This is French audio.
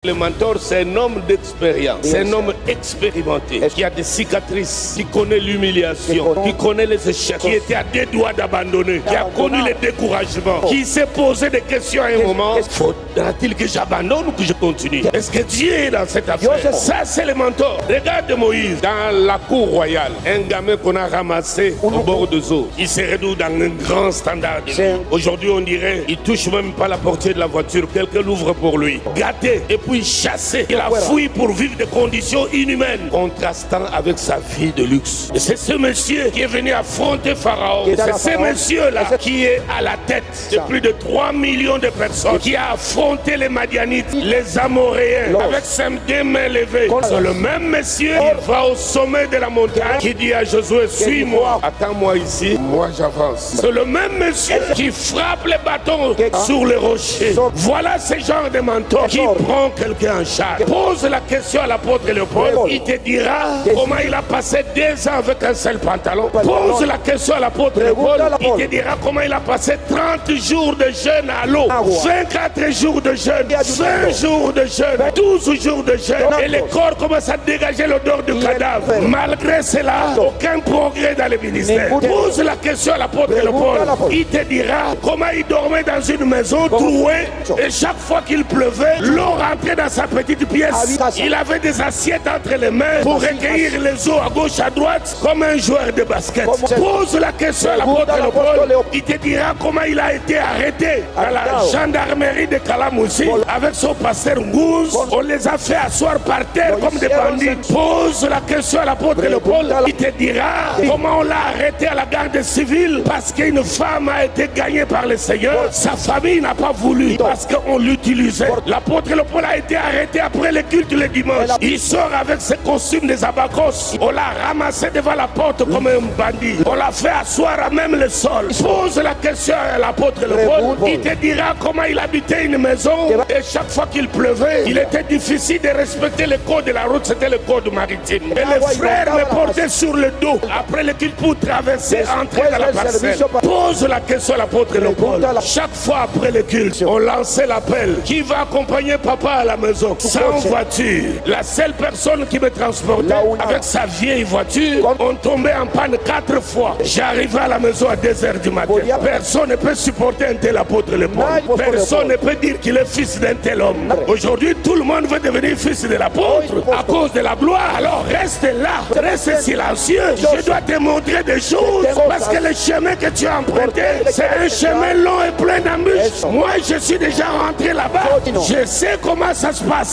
Le mentor, c'est un homme d'expérience, c'est un homme expérimenté, qui a des cicatrices, qui connaît l'humiliation, qui connaît les échecs, qui était à deux doigts d'abandonner, qui a connu le découragement, qui s'est posé des questions à un moment. Faudra-t-il que j'abandonne ou que je continue? Est-ce que Dieu est dans cette affaire? Ça, c'est le mentor. Regarde Moïse, dans la cour royale, un gamin qu'on a ramassé au bord de eau. Il s'est réduit dans un grand standard. Aujourd'hui, on dirait, il touche même pas la portière de la voiture, quelqu'un l'ouvre pour lui. Gâté, et puis chassé. Il a fui pour vivre des conditions inhumaines, contrastant avec sa vie de luxe. Et c'est ce monsieur qui est venu affronter Pharaon. C'est ce monsieur-là qui est à la tête de plus de 3 millions de personnes, qui a affronté les Madianites, les Amoréens, avec ses deux mains levées. C'est le même monsieur qui va au sommet de la montagne, qui dit à Josué, suis-moi, attends-moi ici, moi j'avance. C'est le même monsieur qui frappe les bâtons sur les rochers. Voilà ce genre de mentor qui prend quelqu'un en charge. Pose la question à l'apôtre Léopold, il te dira comment il a passé 2 ans avec un seul pantalon. Pose la question à l'apôtre Léopold, il te dira comment il a passé 30 jours de jeûne à l'eau, 24 jours de jeûne, 20 jours de jeûne, 12 jours de jeûne, et le corps commence à dégager l'odeur du cadavre. Malgré cela, aucun progrès dans le ministère. Pose la question à l'apôtre Léopold, il te dira comment il dormait dans une maison trouée, et chaque fois qu'il pleuvait, l'eau rentrait dans sa petite pièce. Il avait des assiettes entre les mains pour recueillir les eaux à gauche à droite comme un joueur de basket. Pose la question à l'apôtre Léopold, il te dira comment il a été arrêté à la gendarmerie de Kalamoussi avec son pasteur Ngouz. On les a fait asseoir par terre comme des bandits. Pose la question à l'apôtre Léopold, il te dira comment on l'a arrêté à la garde civile parce qu'une femme a été gagnée par le Seigneur. Sa famille n'a pas voulu parce qu'on l'utilisait. L'apôtre Léopold a été arrêté après le culte le dimanche. Il sort avec ses costumes des abacos. On l'a ramassé devant la porte comme un bandit. On l'a fait asseoir à même le sol. Pose la question à l'apôtre Léopold, il te dira comment il habitait une maison et chaque fois qu'il pleuvait, il était difficile de respecter le code de la route, c'était le code maritime. Et les frères me portaient sur le dos après le culte pour traverser, entrer dans la parcelle. Pose la question à l'apôtre Léopold. Chaque fois après le culte, on lançait l'appel. Qui va accompagner papa à la maison? Sans voiture. La seule personne qui me transportait avec sa vieille voiture, on tombait en panne 4 fois. J'arrivais à la maison à 2 h du matin. Personne ne peut supporter un tel apôtre Léopold. Personne ne peut dire qu'il est fils d'un tel homme. Aujourd'hui, tout le monde veut devenir fils de l'apôtre à cause de la gloire. Alors reste là, reste silencieux. Je dois te montrer des choses parce que le chemin que tu as emprunté, c'est un chemin long et plein d'embûches. Moi, je suis déjà rentré là-bas. Je sais comment ça se passe.